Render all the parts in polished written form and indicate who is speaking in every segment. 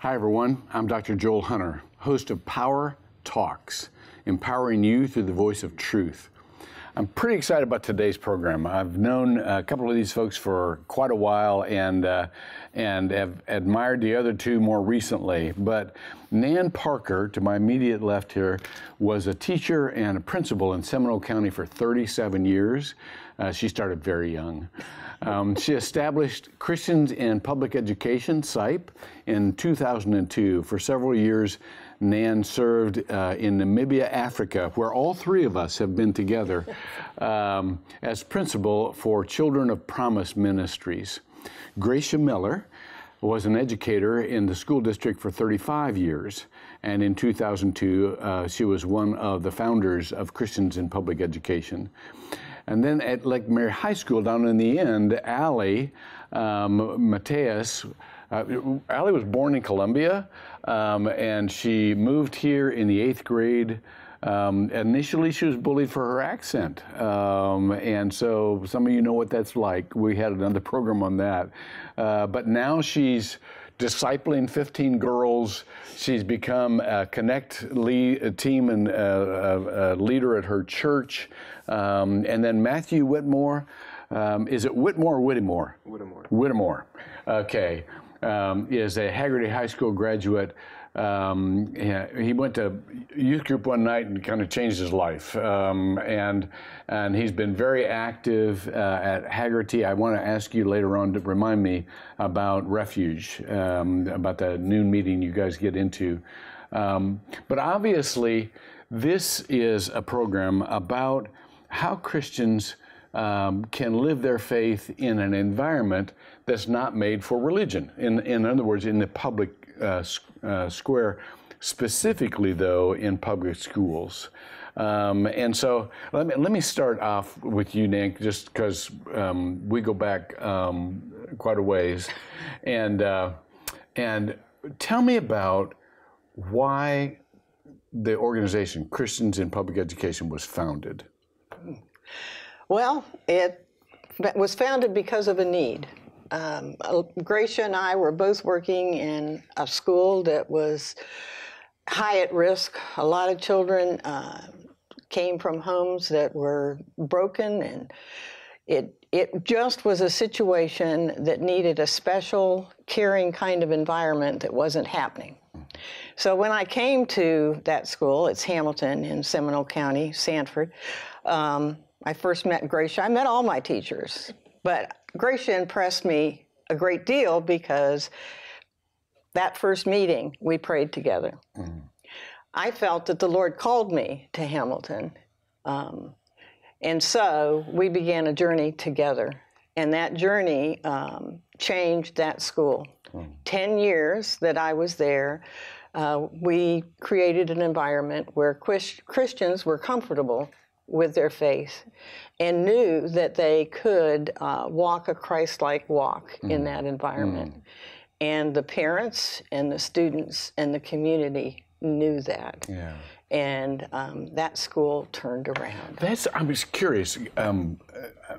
Speaker 1: Hi, everyone. I'm Dr. Joel Hunter, host of Power Talks, empowering you through the voice of truth. I'm pretty excited about today's program. I've known a couple of these folks for quite a while and have admired the other two more recently. But Nan Parker, to my immediate left here, was a teacher and a principal in Seminole County for 37 years. She started very young. She established Christians in Public Education, CIPE, in 2002. For several years, Nan served in Namibia, Africa, where all three of us have been together as principal for Children of Promise Ministries. Gracia Miller was an educator in the school district for 35 years, and in 2002, she was one of the founders of Christians in Public Education. And then at Lake Mary High School down in the end, Allie Mateus, Allie was born in Colombia, and she moved here in the 8th grade. Initially, she was bullied for her accent, and so some of you know what that's like. We had another program on that. But now she's discipling 15 girls. She's become a Connect team and a leader at her church. And then Matthew Whitmore, is it Whitmore or Whittemore?
Speaker 2: Whittemore.
Speaker 1: Whittemore, okay, is a Haggerty High School graduate. He went to youth group one night and kind of changed his life. And he's been very active at Haggerty. I want to ask you later on to remind me about Refuge, about the noon meeting you guys get into. But obviously, this is a program about how Christians can live their faith in an environment that's not made for religion. In other words, in the public square, specifically though in public schools. And so let me start off with you, Nan, just because we go back quite a ways, and tell me about why the organization Christians in Public Education was founded.
Speaker 3: Well, it was founded because of a need. Gracia and I were both working in a school that was high at risk. A lot of children came from homes that were broken, and it just was a situation that needed a special, caring kind of environment that wasn't happening. So when I came to that school, it's Hamilton in Seminole County, Sanford, I first met Gracia. I met all my teachers, but Gracia impressed me a great deal because that first meeting, we prayed together. Mm-hmm. I felt that the Lord called me to Hamilton, and so we began a journey together, and that journey changed that school. Mm-hmm. 10 years that I was there, we created an environment where Christians were comfortable with their faith and knew that they could walk a Christ-like walk in that environment. And the parents and the students and the community knew that. Yeah. And that school turned around.
Speaker 1: I was curious. I'm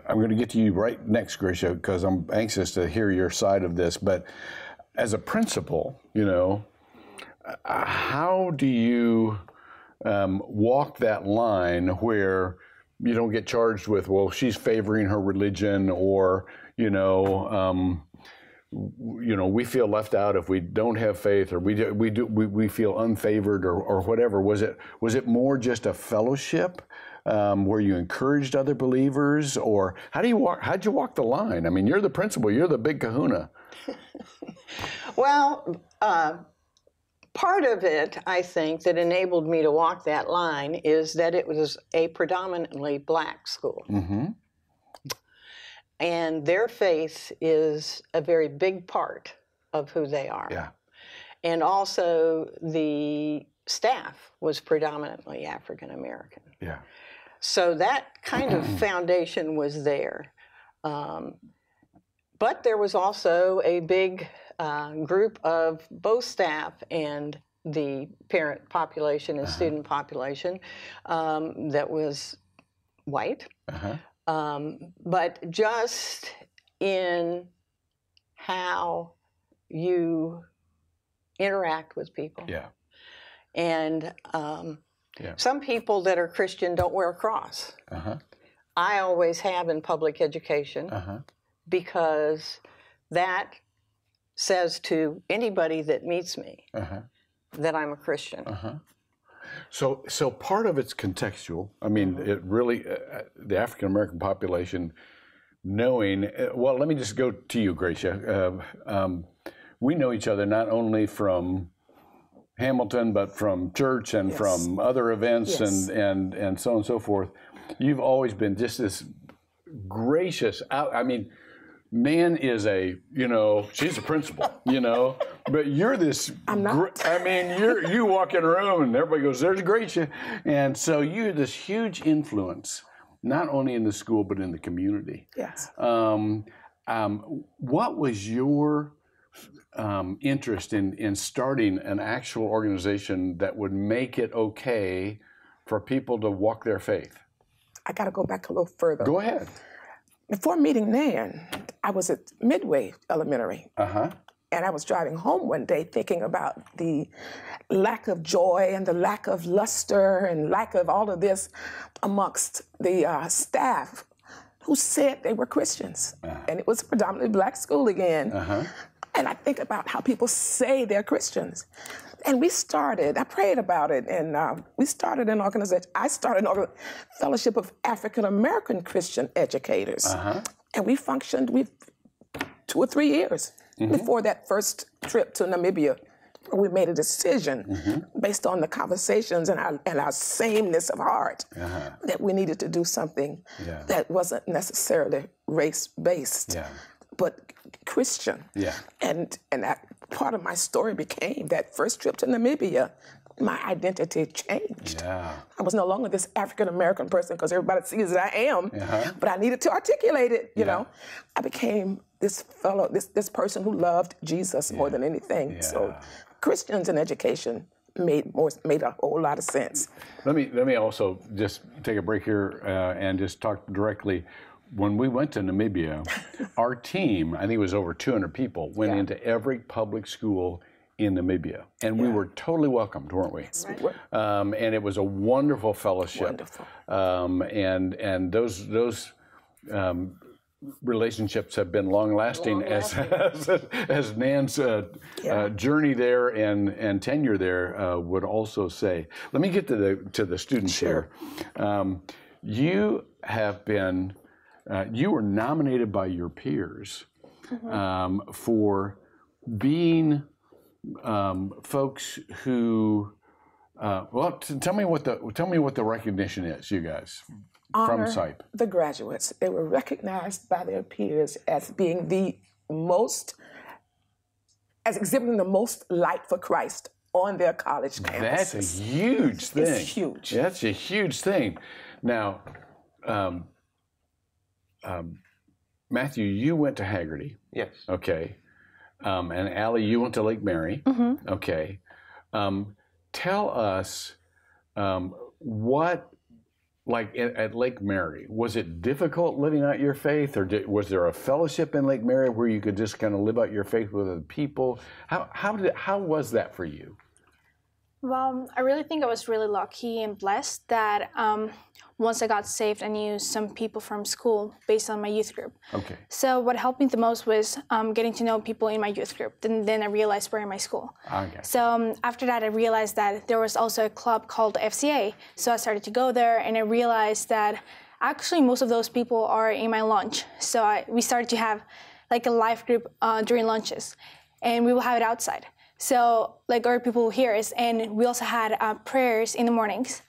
Speaker 1: going to get to you right next, Gracia, because I'm anxious to hear your side of this. But as a principal, how do you walk that line where you don't get charged with, well, she's favoring her religion, or we feel left out if we don't have faith, or we feel unfavored, or whatever. Was it more just a fellowship where you encouraged other believers, or how'd you walk the line? I mean, you're the principal, you're the big kahuna.
Speaker 3: Well, part of it, I think, that enabled me to walk that line is that it was a predominantly black school. Mm-hmm. And their faith is a very big part of who they are. Yeah. And also the staff was predominantly African American. Yeah. So that kind of foundation was there. But there was also a big group of both staff and the parent population and student population that was white. But just in how you interact with people.
Speaker 1: Yeah.
Speaker 3: And
Speaker 1: Yeah.
Speaker 3: some people that are Christian don't wear a cross. I always have in public education because that says to anybody that meets me that I'm a Christian.
Speaker 1: So part of it's contextual. I mean, it really, the African American population knowing, well, let me just go to you, Gracia. We know each other not only from Hamilton, but from church and from other events and so on and so forth. You've always been just this gracious, I mean, Nan is she's a principal, but you're this.
Speaker 2: I'm not.
Speaker 1: I mean, you walk in a room and everybody goes, "There's Gracia," and so you're this huge influence, not only in the school but in the community.
Speaker 2: Yes.
Speaker 1: What was your interest in starting an actual organization that would make it okay for people to walk their faith?
Speaker 2: I got to go back a little further.
Speaker 1: Go ahead.
Speaker 2: Before meeting Nan, I was at Midway Elementary. And I was driving home one day thinking about the lack of joy and the lack of luster and lack of all of this amongst the staff who said they were Christians. And it was a predominantly black school again. And I think about how people say they're Christians. And I prayed about it, and we started an organization. I started a Fellowship of African American Christian Educators. And we functioned 2 or 3 years before that first trip to Namibia. We made a decision based on the conversations and our sameness of heart that we needed to do something that wasn't necessarily race-based, but Christian. And that part of my story became that first trip to Namibia, my identity changed. I was no longer this African-American person because everybody sees that I am, but I needed to articulate it, you know. I became this fellow, this person who loved Jesus more than anything. So Christians in education made a whole lot of sense.
Speaker 1: Let me also just take a break here and just talk directly. When we went to Namibia, our team, I think it was over 200 people, went into every public school in Namibia. And we were totally welcomed, weren't we?
Speaker 2: Yes, we were.
Speaker 1: And it was a wonderful fellowship.
Speaker 2: Wonderful.
Speaker 1: And those relationships have been long-lasting. As Nan's journey there and tenure there would also say. Let me get to the students here. You have been... you were nominated by your peers for being folks who. Tell me what the recognition is, you guys, from SIPE.
Speaker 2: The graduates. They were recognized by their peers as being as exhibiting the most light for Christ on their college campuses.
Speaker 1: That's a huge thing.
Speaker 2: It's huge.
Speaker 1: That's a huge thing. Now. Matthew, you went to Hagerty.
Speaker 4: Yes.
Speaker 1: Okay. And Allie, you went to Lake Mary. Okay. Tell us what, like at Lake Mary, was it difficult living out your faith, or was there a fellowship in Lake Mary where you could just kind of live out your faith with other people? How was that for you?
Speaker 5: Well, I really think I was really lucky and blessed that once I got saved, I knew some people from school based on my youth group.
Speaker 1: Okay.
Speaker 5: So what helped me the most was getting to know people in my youth group. Then I realized we're in my school.
Speaker 1: Okay.
Speaker 5: So after that, I realized that there was also a club called FCA. So I started to go there, and I realized that actually most of those people are in my lunch. So we started to have like a life group during lunches, and we will have it outside. So like our people hear us, and we also had prayers in the mornings.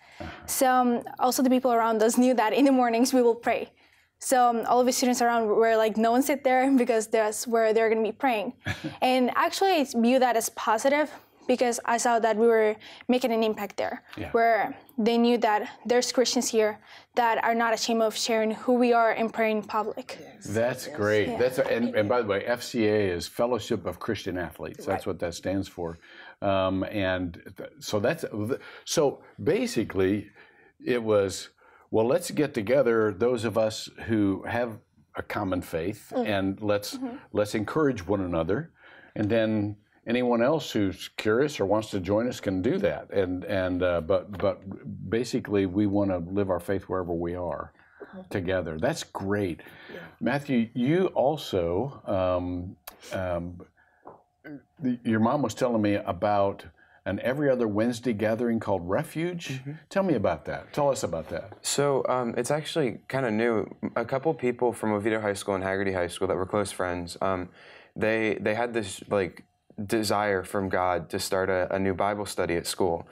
Speaker 5: So also the people around us knew that in the mornings we will pray. So all of the students around were like, no one sit there because that's where they're going to be praying. And actually I view that as positive because I saw that we were making an impact there, where they knew that there's Christians here that are not ashamed of sharing who we are and praying in public.
Speaker 1: That's great. Yeah. And by the way, FCA is Fellowship of Christian Athletes. That's what that stands for. So basically it was, well, let's get together, those of us who have a common faith, and let's encourage one another. And then anyone else who's curious or wants to join us can do that. But basically, we want to live our faith wherever we are together. That's great. Yeah. Matthew, you also, your mom was telling me about an every other Wednesday gathering called Refuge. Tell me about that. Tell us about that.
Speaker 4: So it's actually kind of new. A couple people from Oviedo High School and Haggerty High School that were close friends, they had this like desire from God to start a new Bible study at school.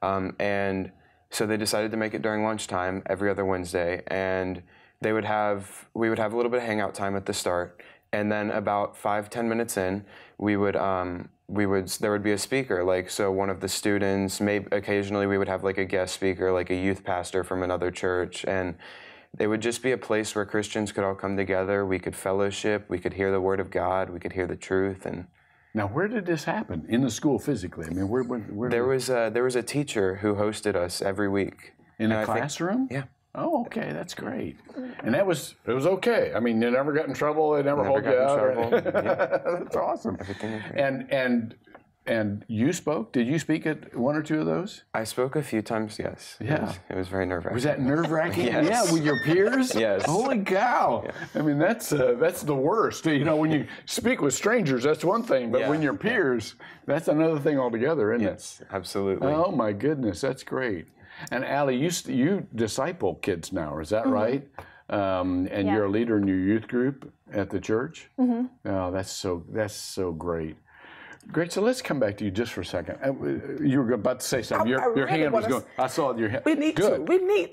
Speaker 4: And so they decided to make it during lunchtime every other Wednesday, and we would have a little bit of hangout time at the start, and then about 5-10 minutes in, there would be a speaker. Like, so one of the students, maybe occasionally we would have like a guest speaker, like a youth pastor from another church, and it would just be a place where Christians could all come together. We could fellowship, we could hear the Word of God, we could hear the truth. And
Speaker 1: now, where did this happen? In the school physically? I mean, where
Speaker 4: there was a teacher who hosted us every week.
Speaker 1: In a classroom?
Speaker 4: Yeah.
Speaker 1: Oh, okay, that's great. And it was okay. I mean, you never got in trouble. They never hold you out. That's awesome.
Speaker 4: Everything was great.
Speaker 1: And you spoke? Did you speak at one or two of those?
Speaker 4: I spoke a few times, yes.
Speaker 1: Yeah.
Speaker 4: It was very nerve-wracking.
Speaker 1: Was that nerve-wracking?
Speaker 4: Yes.
Speaker 1: Yeah, with your peers?
Speaker 4: Yes.
Speaker 1: Holy cow. Yeah. I mean, that's the worst. You know, when you speak with strangers, that's one thing. But when you're peers, that's another thing altogether, isn't it?
Speaker 4: Yes, absolutely.
Speaker 1: Oh, my goodness. That's great. And Allie, you disciple kids now, is that right? And you're a leader in your youth group at the church? Oh, that's so great. Great. So let's come back to you just for a second. You were about to say something. Your hand was going. I saw your hand.
Speaker 2: We need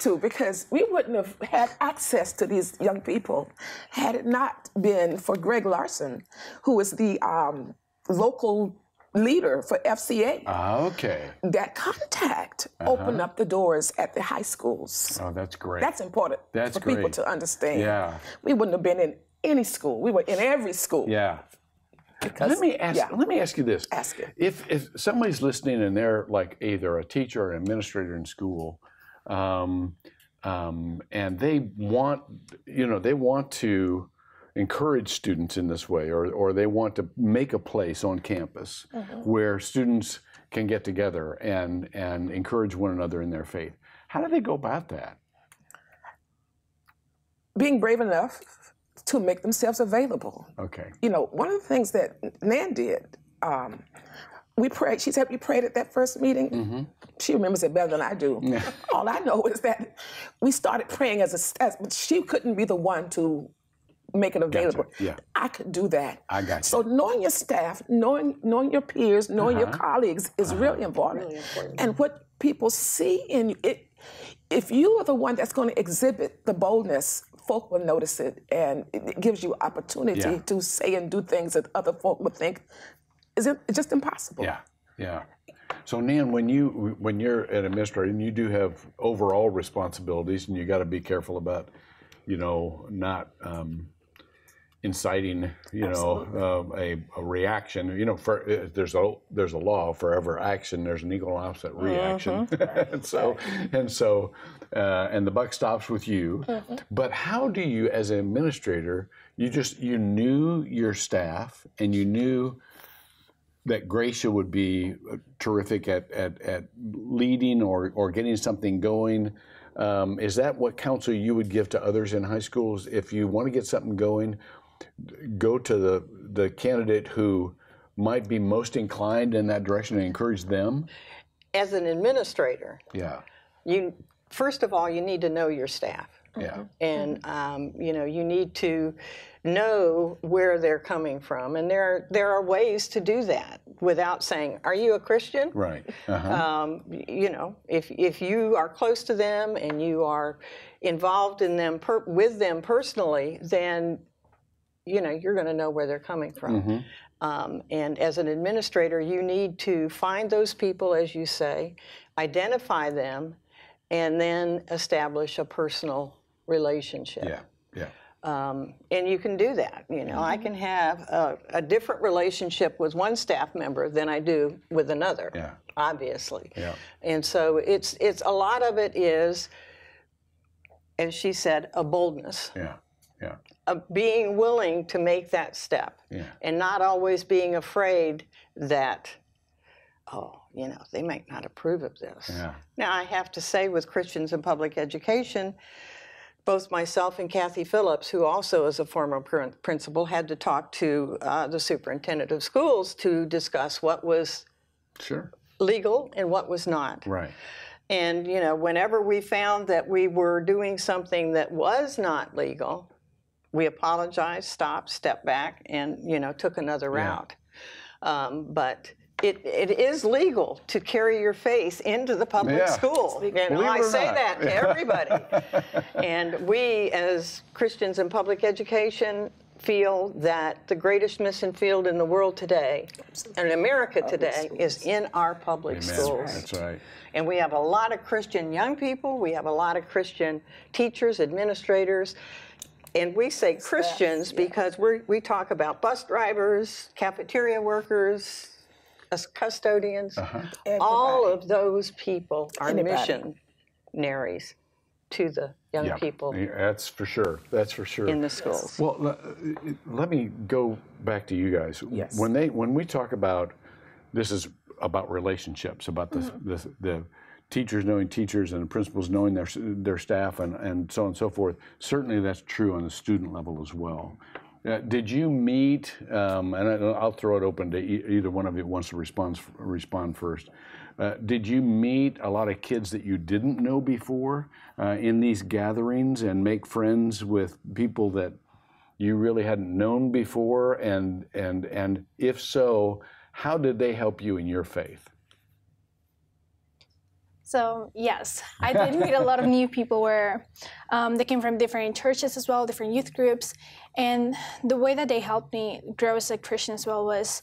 Speaker 2: to, because we wouldn't have had access to these young people had it not been for Greg Larson, who is the local leader for FCA.
Speaker 1: Okay.
Speaker 2: That contact opened up the doors at the high schools.
Speaker 1: Oh, that's great.
Speaker 2: That's important for people to understand.
Speaker 1: Yeah.
Speaker 2: We wouldn't have been in any school. We were in every school.
Speaker 1: Yeah. Let me ask you this.
Speaker 2: Ask it.
Speaker 1: If somebody's listening and they're like either a teacher or an administrator in school, and they want to encourage students in this way, or they want to make a place on campus where students can get together and encourage one another in their faith, how do they go about that?
Speaker 2: Being brave enough to make themselves available.
Speaker 1: Okay.
Speaker 2: You know, one of the things that Nan did, we prayed. She said we prayed at that first meeting. She remembers it better than I do. Yeah. All I know is that we started praying but she couldn't be the one to make it available.
Speaker 1: Gotcha. Yeah.
Speaker 2: I could do that.
Speaker 1: I got you.
Speaker 2: So knowing your staff, knowing your peers, knowing your colleagues is really important.
Speaker 3: Really important.
Speaker 2: And what people see in it, if you are the one that's going to exhibit the boldness, folk will notice it, and it gives you opportunity to say and do things that other folk would think is just impossible.
Speaker 1: Yeah, yeah. So Nan, when you're an administrator and you do have overall responsibilities, and you got to be careful about, not inciting, a reaction. There's a law for every action. There's an equal and opposite reaction, and the buck stops with you. But how do you, as an administrator, you knew your staff and you knew that Gracia would be terrific at leading or getting something going. Is that what counsel you would give to others in high schools? If you want to get something going, go to the candidate who might be most inclined in that direction and encourage them?
Speaker 3: As an administrator, first of all, you need to know your staff.
Speaker 1: Yeah.
Speaker 3: And, you need to know where they're coming from. And there are ways to do that without saying, are you a Christian?
Speaker 1: Right.
Speaker 3: If you are close to them and you are involved in them with them personally, then, you're going to know where they're coming from. And as an administrator, you need to find those people, as you say, identify them, and then establish a personal relationship.
Speaker 1: Yeah.
Speaker 3: And you can do that. I can have a different relationship with one staff member than I do with another.
Speaker 1: Yeah.
Speaker 3: Obviously.
Speaker 1: Yeah.
Speaker 3: And so it's a lot of it is, as she said, a boldness.
Speaker 1: Yeah. Yeah.
Speaker 3: being willing to make that step, and not always being afraid that, oh, you know, they might not approve of this. Now, I have to say, with Christians in Public Education, both myself and Kathy Phillips, who also is a former principal, had to talk to the superintendent of schools to discuss what was legal and what was not.
Speaker 1: Right.
Speaker 3: And, you know, whenever we found that we were doing something that was not legal, we apologized, stopped, stepped back, and, you know, took another route. But it is legal to carry your faith into the public school. And I say that to everybody. And we, as Christians in Public Education, feel that the greatest mission field in the world today, and in America today, is in our public schools.
Speaker 1: That's right.
Speaker 3: And we have a lot of Christian young people. We have a lot of Christian teachers, administrators. And we say Christians because we talk about bus drivers, cafeteria workers, custodians. All of those people are missionaries to the young people.
Speaker 1: That's for sure. That's for sure.
Speaker 3: In the schools.
Speaker 1: Well, let me go back to you guys.
Speaker 2: Yes.
Speaker 1: When we talk about, this is about relationships, about the teachers knowing teachers and the principals knowing their staff and so on and so forth. Certainly that's true on the student level as well. Did you meet, and I'll throw it open to either one of you who wants to respond first. Did you meet a lot of kids that you didn't know before in these gatherings and make friends with people that you really hadn't known before? And if so, how did they help you in your faith?
Speaker 5: So yes, I did meet a lot of new people where they came from different churches as well, different youth groups. And the way that they helped me grow as a Christian as well was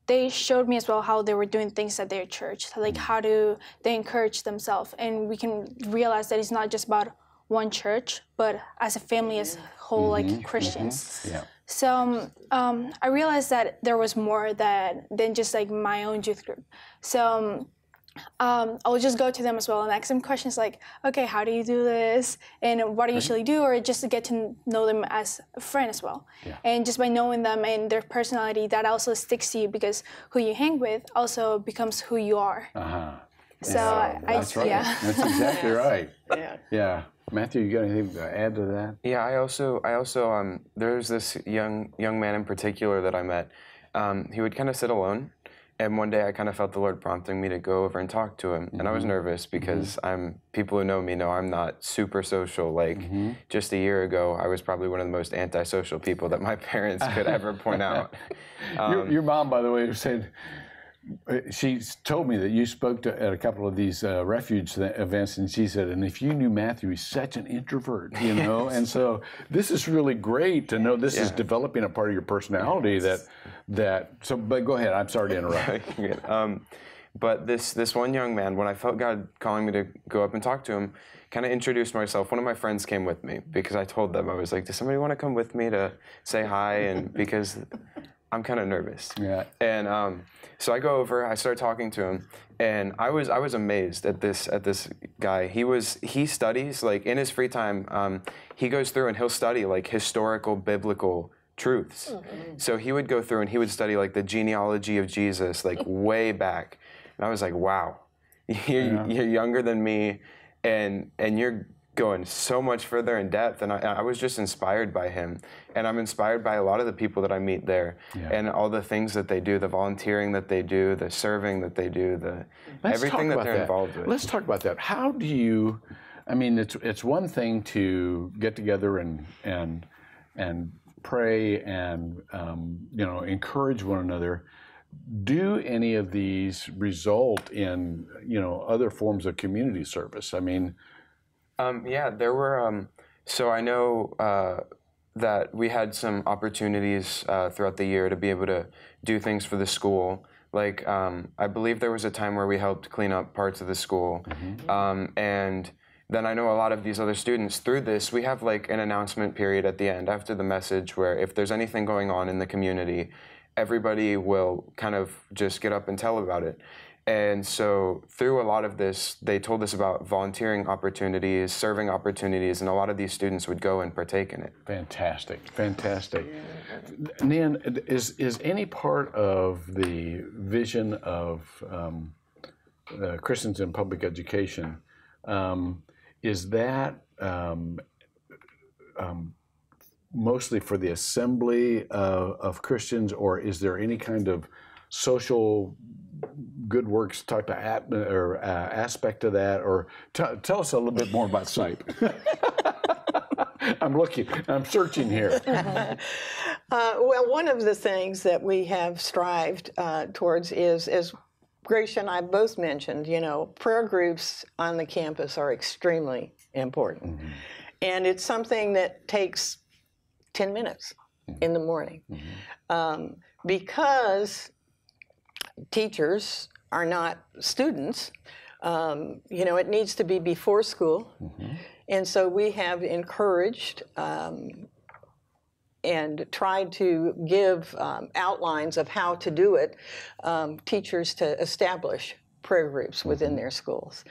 Speaker 5: they showed me as well how they were doing things at their church, like how do they encourage themselves. And we can realize that it's not just about one church, but as a family as a whole, like Christians. So I realized that there was more than just like my own youth group. So I'll just go to them as well and ask them questions like, okay, how do you do this? And what do you usually do? Or just to get to know them as a friend as well. And just by knowing them and their personality, that also sticks to you because who you hang with also becomes who you are. So
Speaker 1: that's right. That's exactly right. Matthew, you got anything to add to that?
Speaker 4: Yeah, I also there's this young man in particular that I met. He would kind of sit alone. And one day I kind of felt the Lord prompting me to go over and talk to him. And I was nervous because people who know me know I'm not super social. Like just a year ago, I was probably one of the most antisocial people that my parents could ever point out.
Speaker 1: Your mom, by the way, said, she told me that you spoke at a couple of these refuge events, and she said, and if you knew Matthew, he's such an introvert, you know? And so this is really great to know this is developing a part of your personality but go ahead, I'm sorry to interrupt.
Speaker 4: But this one young man, when I felt God calling me to go up and talk to him, kind of introduced myself. One of my friends came with me because I told them, I was like, does somebody want to come with me to say hi? And because I'm kind of nervous. And so I go over, I start talking to him, and I was amazed at this guy. He studies, like in his free time, he goes through and he'll study like historical biblical truths. So he would go through and he would study like the genealogy of Jesus, like way back. And I was like, wow, you're younger than me, and you're going so much further in depth. And I was just inspired by him. And I'm inspired by a lot of the people that I meet there and all the things that they do, the volunteering that they do, the serving that they do, everything that they're involved with.
Speaker 1: Let's talk about that. How do you, I mean, it's one thing to get together and pray and encourage one another. Do any of these result in other forms of community service? I mean,
Speaker 4: there were. So I know that we had some opportunities throughout the year to be able to do things for the school. Like I believe there was a time where we helped clean up parts of the school, and then I know a lot of these other students through this, we have like an announcement period at the end after the message where if there's anything going on in the community, everybody will kind of just get up and tell about it. And so through a lot of this, they told us about volunteering opportunities, serving opportunities, and a lot of these students would go and partake in it.
Speaker 1: Fantastic, fantastic. Nan, is any part of the vision of Christians in Public Education, is that mostly for the assembly of Christians, or is there any kind of social good works type of aspect to that? Or tell us a little bit more about SIPE. I'm searching here.
Speaker 3: Well, one of the things that we have strived towards is, as Gracia and I both mentioned, prayer groups on the campus are extremely important. Mm-hmm. And it's something that takes 10 minutes in the morning. Mm-hmm. Because teachers are not students, it needs to be before school. Mm-hmm. And so we have encouraged and tried to give outlines of how to do it, teachers to establish prayer groups within their schools.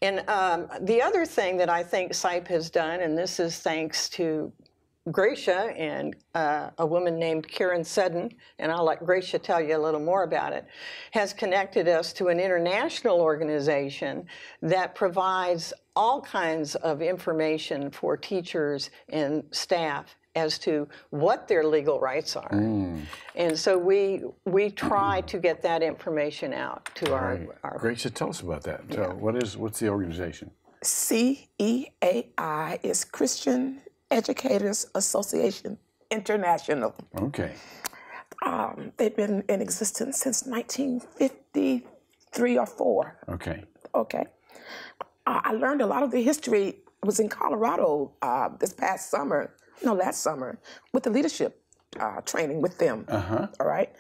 Speaker 3: And the other thing that I think SIPE has done, and this is thanks to Gracia and a woman named Karen Seddon, and I'll let Gracia tell you a little more about it, has connected us to an international organization that provides all kinds of information for teachers and staff as to what their legal rights are. And so we try to get that information out to our
Speaker 1: Gracia, tell us about that. Yeah. What's the organization?
Speaker 2: CEAI is Christian Educators Association International.
Speaker 1: Okay.
Speaker 2: They've been in existence since 1953 or 4.
Speaker 1: Okay.
Speaker 2: Okay. I learned a lot of the history. I was in Colorado last summer, with the leadership training with them. Uh-huh. All right.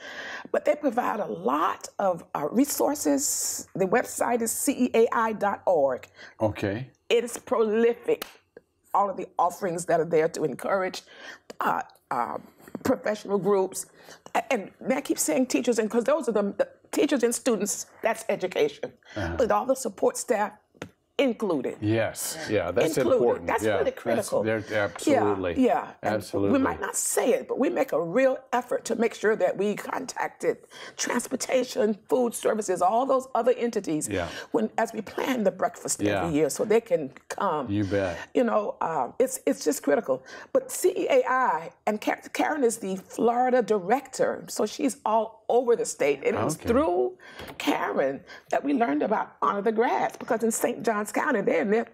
Speaker 2: But they provide a lot of resources. The website is ceai.org.
Speaker 1: Okay.
Speaker 2: It is prolific. All of the offerings that are there to encourage professional groups. And I keep saying teachers, because those are the teachers and students, that's education. Uh-huh. With all the support staff included.
Speaker 1: Yes, yeah, that's important.
Speaker 2: That's really critical.
Speaker 1: Absolutely.
Speaker 2: Yeah,
Speaker 1: absolutely.
Speaker 2: We might not say it, but we make a real effort to make sure that we contacted transportation, food services, all those other entities as we plan the breakfast every year so they can come.
Speaker 1: You bet.
Speaker 2: It's just critical. But CEAI, and Karen is the Florida director, so she's all over the state. And it was through Karen that we learned about Honor the Grads, because in St. Johns County, they're in there,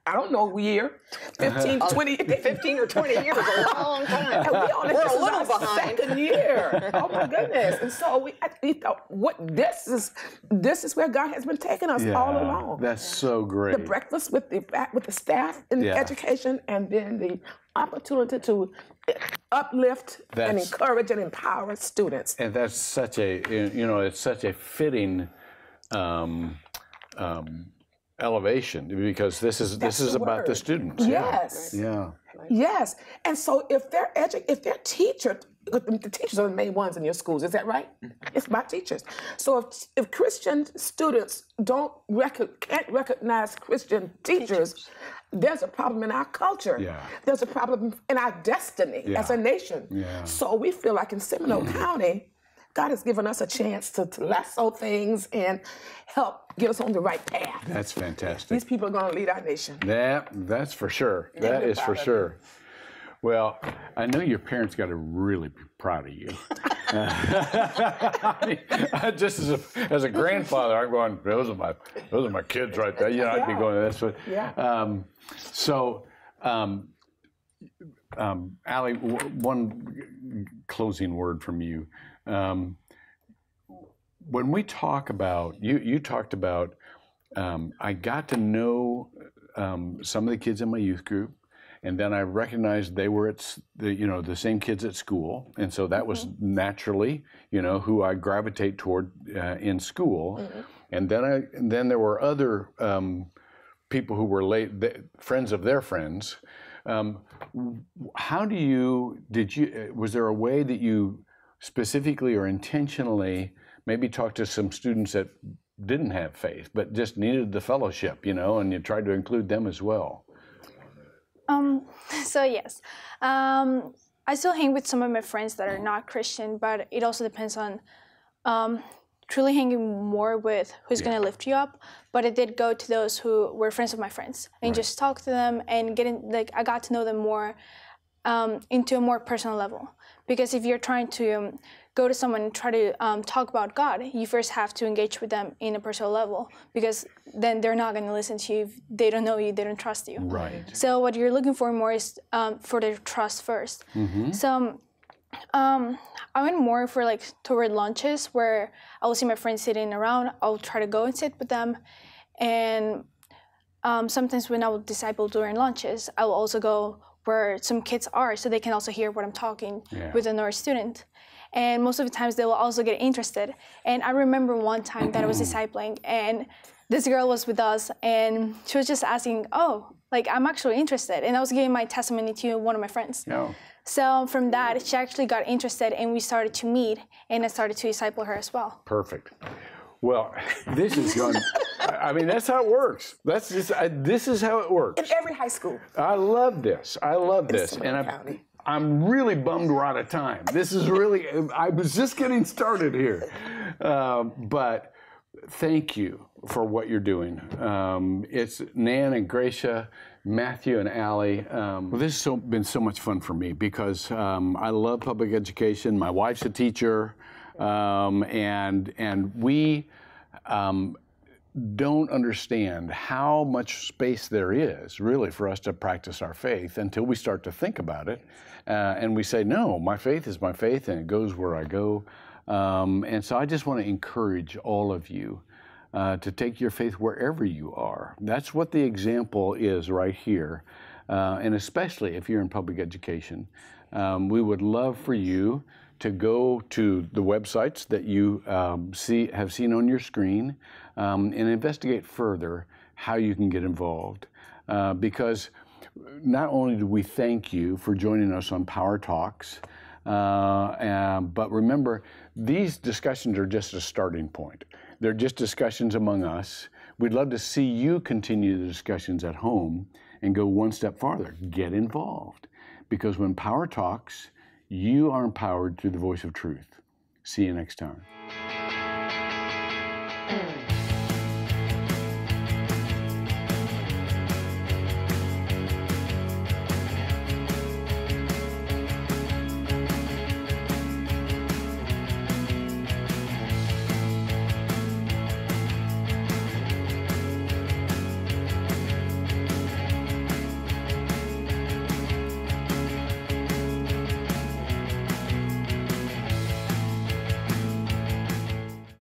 Speaker 2: I don't know, year, 15, 20.
Speaker 3: 15 or 20 years is a long time.
Speaker 2: And we're a little behind. Second year. Oh my goodness. And so we thought, this is where God has been taking us all along.
Speaker 1: That's so great.
Speaker 2: The breakfast with the staff in education, and then the opportunity to uplift and encourage and empower students.
Speaker 1: And that's such it's such a fitting elevation, because this is about the students.
Speaker 2: Yes.
Speaker 1: Yeah.
Speaker 2: Yes. And so if they're teachers, the teachers are the main ones in your schools, is that right? It's about teachers. So if Christian students can't recognize Christian teachers, there's a problem in our culture.
Speaker 1: Yeah.
Speaker 2: There's a problem in our destiny as a nation.
Speaker 1: Yeah.
Speaker 2: So we feel like in Seminole County, God has given us a chance to lasso things and help get us on the right path.
Speaker 1: That's fantastic.
Speaker 2: These people are going to lead our nation.
Speaker 1: Yeah, that's for sure. That is for sure. Well, I know your parents got to really be proud of you. I mean, just as a grandfather, I'm going, those are my kids right there. I'd be going, that's what.
Speaker 2: Yeah.
Speaker 1: Allie, one closing word from you. When we talk about, you talked about, I got to know some of the kids in my youth group, and then I recognized they were the same kids at school, and so that was naturally, who I gravitate toward in school, and then there were other people who were friends of their friends. How was there a way that you specifically or intentionally maybe talk to some students that didn't have faith, but just needed the fellowship, you know, and you tried to include them as well.
Speaker 5: So yes, I still hang with some of my friends that are not Christian, but it also depends on truly hanging more with who's going to lift you up. But I did go to those who were friends of my friends and just talk to them and I got to know them more into a more personal level. Because if you're trying to go to someone and try to talk about God, you first have to engage with them in a personal level, because then they're not going to listen to you if they don't know you, they don't trust you.
Speaker 1: Right.
Speaker 5: So what you're looking for more is for their trust first. So I went more for like toward lunches where I will see my friends sitting around. I'll try to go and sit with them. And sometimes when I will disciple during lunches, I will also go where some kids are so they can also hear what I'm talking with another student. And most of the times they will also get interested. And I remember one time that I was discipling and this girl was with us and she was just asking, oh, like I'm actually interested. And I was giving my testimony to one of my friends.
Speaker 1: Yeah.
Speaker 5: So from that, she actually got interested and we started to meet and I started to disciple her as well.
Speaker 1: Perfect. Well, this is going, I mean, that's how it works. That's just, this is how it works.
Speaker 2: In every high school.
Speaker 1: I love this. I love this. And I'm really bummed we're out of time. This is really, I was just getting started here. But thank you for what you're doing. It's Nan and Gracia, Matthew and Allie. Well, this has been so much fun for me because I love public education. My wife's a teacher, and we don't understand how much space there is really for us to practice our faith until we start to think about it. And we say, no, my faith is my faith and it goes where I go. And so I just want to encourage all of you to take your faith wherever you are. That's what the example is right here. And especially if you're in public education, we would love for you to go to the websites that you have seen on your screen and investigate further how you can get involved. Because not only do we thank you for joining us on Power Talks, but remember, these discussions are just a starting point. They're just discussions among us. We'd love to see you continue the discussions at home and go one step farther. Get involved. Because when Power Talks, you are empowered through the voice of truth. See you next time.